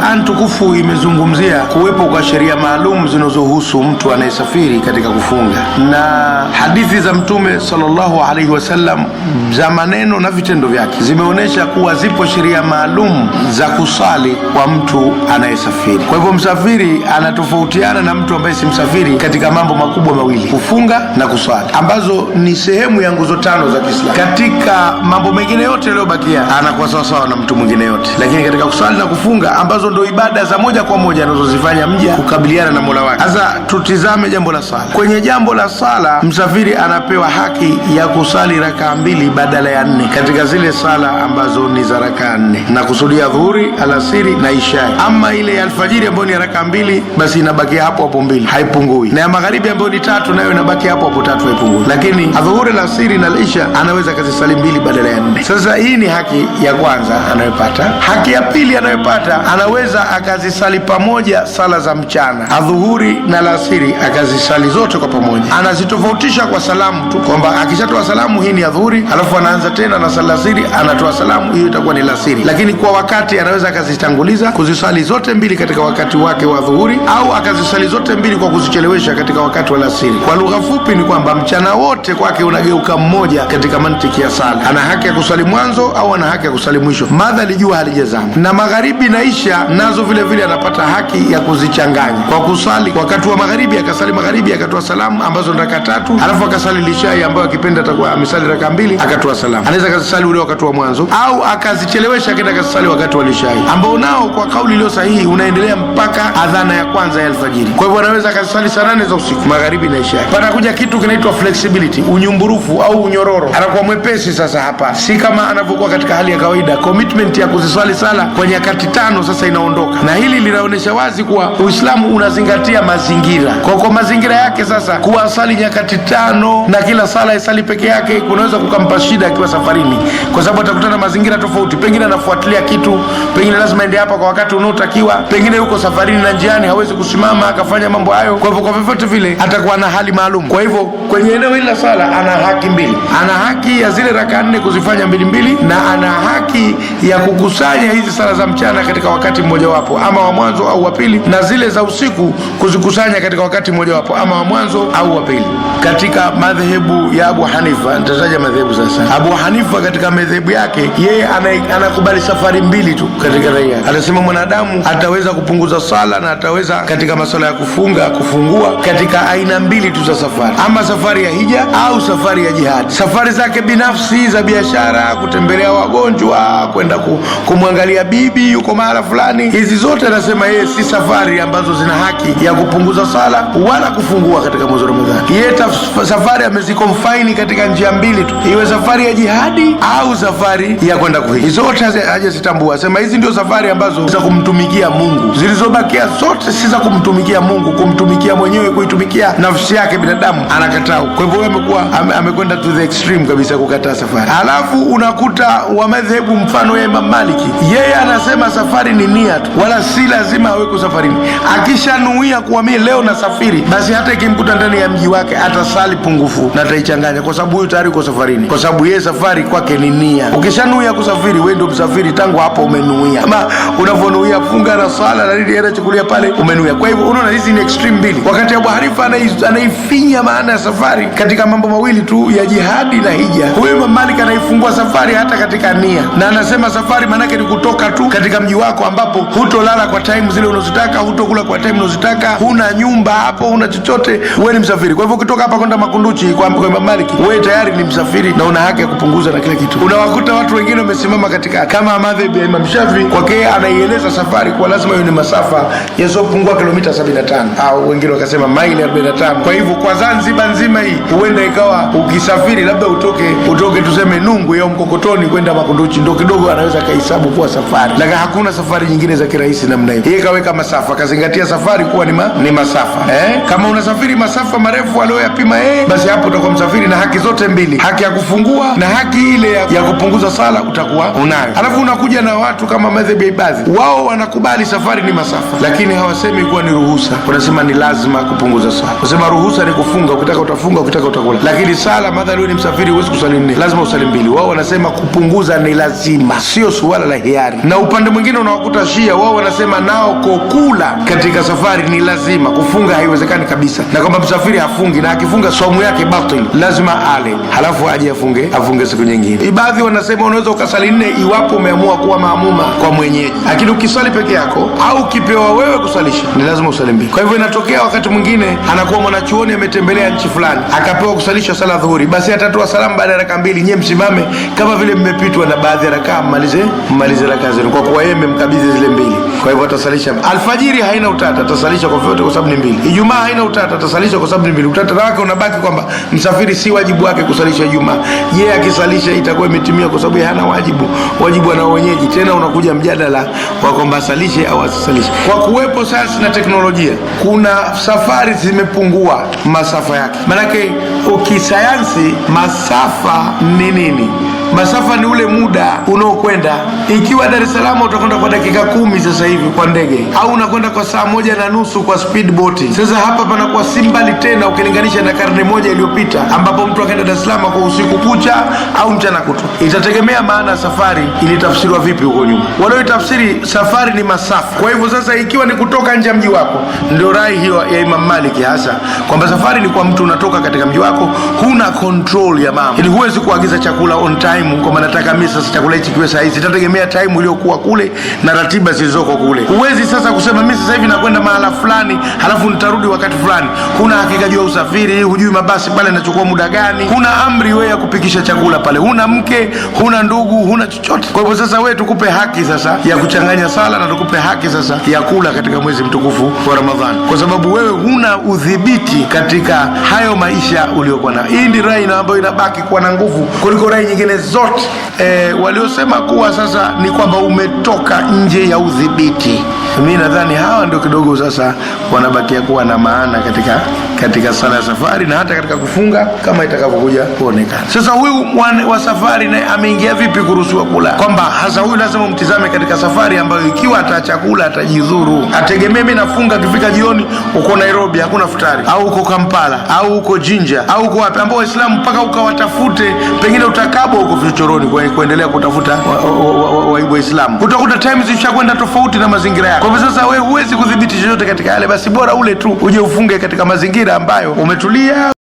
Qur'an tukufu imezungumzia kuwepo kwa sheria maalum zinazohusu mtu anayesafiri katika kufunga, na hadithi za Mtume sallallahu alaihi wasallam za maneno na vitendo vyake zimeonyesha kuwa zipo sheria maalum za kusali kwa mtu anayesafiri. Kwa hivyo msafiri anatofautiana na mtu ambaye si msafiri katika mambo makubwa mawili: kufunga na kusali, ambazo ni sehemu ya nguzo tano za Kiislamu. Katika mambo mengine yote yaliyobakia anakuwa sawa na mtu mwingine yote, lakini katika kusali na kufunga ambazo ndio ibada za moja kwa moja anazozifanya mja kukabiliana na Mola wake. Sasa tutizame jambo la sala. Kwenye jambo la sala, msafiri anapewa haki ya kusali rakaa 2 badala ya 4 katika zile sala ambazo ni za rakaa 4, na kusudia dhuhuri, alasiri na isha. Ama ile ya alfajiri ambayo ni rakaa 2, basi inabaki hapo 2, haipungui, na ya magharibi ambayo ni 3 nayo inabaki hapo 3, haipungui. Lakini dhuhuri, alasiri na isha anaweza kazisali 2 badala ya 4. Sasa hii ni haki ya kwanza anayopata. Haki ya pili anayopata, anaweza akazisali pamoja sala za mchana, adhuhuri na alasiri, akazisali zote kwa pamoja. Anazitofautisha kwa salamu tu, kwamba akishatoa salamu hii ni adhuhuri, alafu anaanza tena na sala alasiri, anatoa salamu, hiyo itakuwa ni alasiri. Lakini kwa wakati anaweza akazitanguliza kuzisali zote 2 katika wakati wake wa dhuhuri, au akazisali zote 2 kwa kuzichelewesha katika wakati wa alasiri. Kwa lugha fupi ni kwamba mchana wote kwake unageuka mmoja katika mantiki ya sala. Ana haki ya kusali mwanzo au ana haki ya kusali mwisho, madhali jua halijazama. Na magharibi na isha nazo vile vile anapata haki ya kuzichanganya, kwa kusali wakati wa magharibi akasali magharibi, akatoa salamu ambazo ni rakaa 3, alafu akasali lishai ambayo akipenda atakuwa amesali rakaa 2, akatoa salamu. Anaweza akazisali ule wakati wa mwanzo, au akazichelewesha akaenda akasali wakati wa lishai, ambao nao kwa kauli iliyo sahihi unaendelea mpaka adhana ya kwanza ya alfajiri. Kwa hivyo anaweza akazisali saa 8 za usiku, magharibi na isha. Panakuja kitu kinaitwa flexibility, unyumburufu au unyororo. Anakuwa mwepesi sasa hapa, si kama anavyokuwa katika hali ya kawaida. Commitment ya kuziswali sala kwa nyakati 5 sasa inaondoka, na hili linaonyesha wazi kuwa Uislamu unazingatia mazingira. Kwa mazingira yake sasa, kuwasali nyakati 5 na kila sala isali peke yake kunaweza kukampa shida akiwa safarini, kwa sababu atakutana mazingira tofauti. Pengine anafuatilia kitu, pengine lazima ende hapa kwa wakati unaotakiwa, pengine yuko safarini na njiani hawezi kusimama akafanya mambo hayo. Kwa hivyo kwa vyovyote vile atakuwa na hali maalum. Kwa hivyo kwenye eneo hili la sala ana haki 2. Ana haki ya zile rakaa 4 kuzifanya 2 na ana haki ya kukusanya hizi sala za mchana katika wakati mmoja wapo, ama wa mwanzo au wa pili, na zile za usiku kuzikusanya katika wakati mmoja wapo, ama wa mwanzo au wa pili. Katika madhehebu ya Abu Hanifa, nitataja madhehebu sasa. Abu Hanifa katika madhehebu yake yeye anakubali safari 2 tu katika raia. Anasema mwanadamu ataweza kupunguza sala na ataweza katika masuala ya kufunga, kufungua katika aina 2 tu za safari, ama safari ya hija au safari ya jihad. Safari zake binafsi za biashara, kutembelea wagonjwa, kwenda kumwangalia bibi yuko mahala fulani, hizi zote anasema yeye si safari ambazo zina haki ya kupunguza sala wala kufungua katika mwezi wa Ramadhani. Yeye safari amezikonfaini katika njia 2 tu, iwe safari ya jihadi au safari ya kwenda kuhiji. Zote hajazitambua, asema hizi ndio safari ambazo za kumtumikia Mungu, zilizobakia zote si za kumtumikia Mungu, kumtumikia mwenyewe, kuitumikia nafsi yake binadamu, anakataa. Kwa hivyo amekuwa amekwenda to the extreme kabisa kukataa safari. Alafu unakuta wa madhehebu mfano ya Imam Maliki, yeye anasema safari ni nia tu, wala si lazima aweko safarini. Akishanuia kuwa mimi leo nasafiri, basi hata ikimkuta ndani ya mji wake atasali pungufu na ataichanganya, kwa sababu huyu tayari uko safarini, kwa sababu yeye safari kwake ni nia. Ukishanuia kusafiri, wewe ndio msafiri tangu hapo umenuia, kama unavonuia funga na sala na nini anachukulia pale umenuia. Kwa hivyo unaona hizi ni extreme 2, wakati Abu Hanifa anaifinya maana ya safari katika mambo mawili tu ya jihadi na hija. Huyu Imam Malik anaifungua safari hata katika nia, na anasema safari maana yake ni kutoka tu katika mji wako ambapo hutolala kwa time zile unazotaka, hutokula kwa time unazotaka, huna nyumba hapo, huna chochote, wewe ni msafiri. Kwa hivyo ukitoka hapa kwenda Makunduchi kwa Imam Malik, wewe tayari ni msafiri na una haki ya kupunguza na kila kitu. Unawakuta watu wengine wamesimama katika kama madhehebu ya Imam Shafi, kwake anaieleza safari kwa lazima iwe ni masafa yasiyopungua kilomita 75, au wengine wakasema maili 45. Kwa hivyo kwa Zanzibar nzima hii huenda ikawa ukisafiri labda utoke tuseme Nungu ya Mkokotoni kwenda Makunduchi, ndio kidogo anaweza kahesabu kuwa safari, lakini hakuna safari nyingine za kirahisi namna hiyo. Yeye kaweka masafa, kazingatia safari kuwa ni masafa. Kama unasafiri masafa marefu aliyoyapima yeye, basi hapo utakuwa msafiri na haki zote 2, haki ya kufungua na haki ile ya kupunguza sala utakuwa unayo. Alafu unakuja na watu kama madhehebu ya Ibadhi, wao wanakubali safari ni masafa, lakini hawasemi kuwa ni ruhusa, wanasema ni lazima kupunguza sala. Wanasema ruhusa ni kufunga, ukitaka utafunga, ukitaka utakula, lakini sala madhali wewe ni msafiri huwezi kusali 4, lazima usali 2. mbili. Wao wanasema kupunguza ni lazima, sio suala la hiari. Na upande mwingine unawakuta Shia, wao wanasema nao kula katika safari ni lazima, kufunga haiwezekani kabisa, na kwamba msafiri hafungi, na akifunga saumu yake batil, lazima ale halafu aje afunge siku nyingine. Baadhi wanasema unaweza ukasali 4 iwapo umeamua kuwa maamuma kwa mwenyeji, lakini ukisali peke yako au ukipewa wewe kusalisha ni lazima usali 2. Kwa hivyo inatokea wakati mwingine anakuwa mwanachuoni ametembelea nchi fulani akapewa kusalisha sala dhuhuri, basi atatoa salamu baada ya raka 2, nyie msimame kama vile mmepitwa na baadhi ya rakaa, mmalize rakaa zenu, kwa kuwa yeye mmemkabidhi zile 2. Kwa hivyo atasalisha alfajiri, haina utata, atasalisha kwa vyote kwa sababu ni 2. Ijumaa haina utata, atasalisha kwa sababu ni 2. Utata wake unabaki kwamba msafiri si wajibu wake kusalisha Ijumaa. Yeye akisalisha itakuwa imetimia kwa sababu hana wajibu ana wenyeji. Tena unakuja mjadala wa kwamba asalishe au asisalishe. Kwa kuwepo sayansi na teknolojia, kuna safari zimepungua masafa yake. Manake ukisayansi, masafa ni nini? Masafa ni ule muda unaokwenda. Ikiwa Dar es Salaam utakwenda kwa dakika 10 sasa hivi kwa ndege, au unakwenda kwa saa 1:30 kwa speedboat. Sasa hapa panakuwa si mbali tena ukilinganisha na karne moja iliyopita ambapo mtu akaenda Dar es Salaam kwa usiku kucha au mchana kutwa. Itategemea maana safari ilitafsiriwa vipi huko nyuma. Walioitafsiri safari ni masafa. Kwa hivyo sasa, ikiwa ni kutoka nje ya mji wako, ndio rai hiyo ya Imam Malik hasa kwamba safari ni kwa mtu unatoka katika mji wako, huna control ya mambo. Ili huwezi kuagiza chakula on time kwa maana nataka mimi sasa chakula hichi kiwe saa hizi. Itategemea time iliyokuwa kule na ratiba zilizoko kule. Huwezi sasa kusema mimi sasa hivi nakwenda mahala fulani halafu nitarudi wakati fulani. Huna hakika juu ya usafiri, hujui mabasi pale yanachukua muda gani. Huna amri wewe ya kupikisha chakula pale. Huna mke, huna ndugu, huna chochote. Kwa hivyo sasa wewe tukupe haki sasa ya kuchanganya sala na tukupe haki sasa ya kula katika mwezi mtukufu wa Ramadhani. Kwa sababu wewe huna udhibiti katika hayo maisha uliokuwa nayo. Hii ndio rai ambayo inabaki kuwa na nguvu kuliko rai nyingine zote. Waliosema kuwa sasa ni kwamba umetoka nje ya udhibiti, mimi nadhani hawa ndio kidogo sasa wanabakia kuwa na maana katika sala ya safari na hata katika kufunga kama itakavyokuja kuonekana. Sasa huyu wa safari naye ameingia vipi kuruhusiwa kula? Kwamba hasa huyu lazima umtizame katika safari ambayo ikiwa atachakula atajidhuru. Ategemee mimi nafunga, kifika jioni uko Nairobi hakuna futari, au uko Kampala au uko Jinja au uko wapi, ambao Waislamu mpaka ukawatafute, pengine utakabwa huko vichochoroni kuendelea kutafuta Waislamu, utakuta times zishakwenda tofauti na mazingira yako. Kwa hivyo sasa wewe huwezi kudhibiti chochote katika yale, basi bora ule tu uje ufunge katika mazingira ambayo umetulia.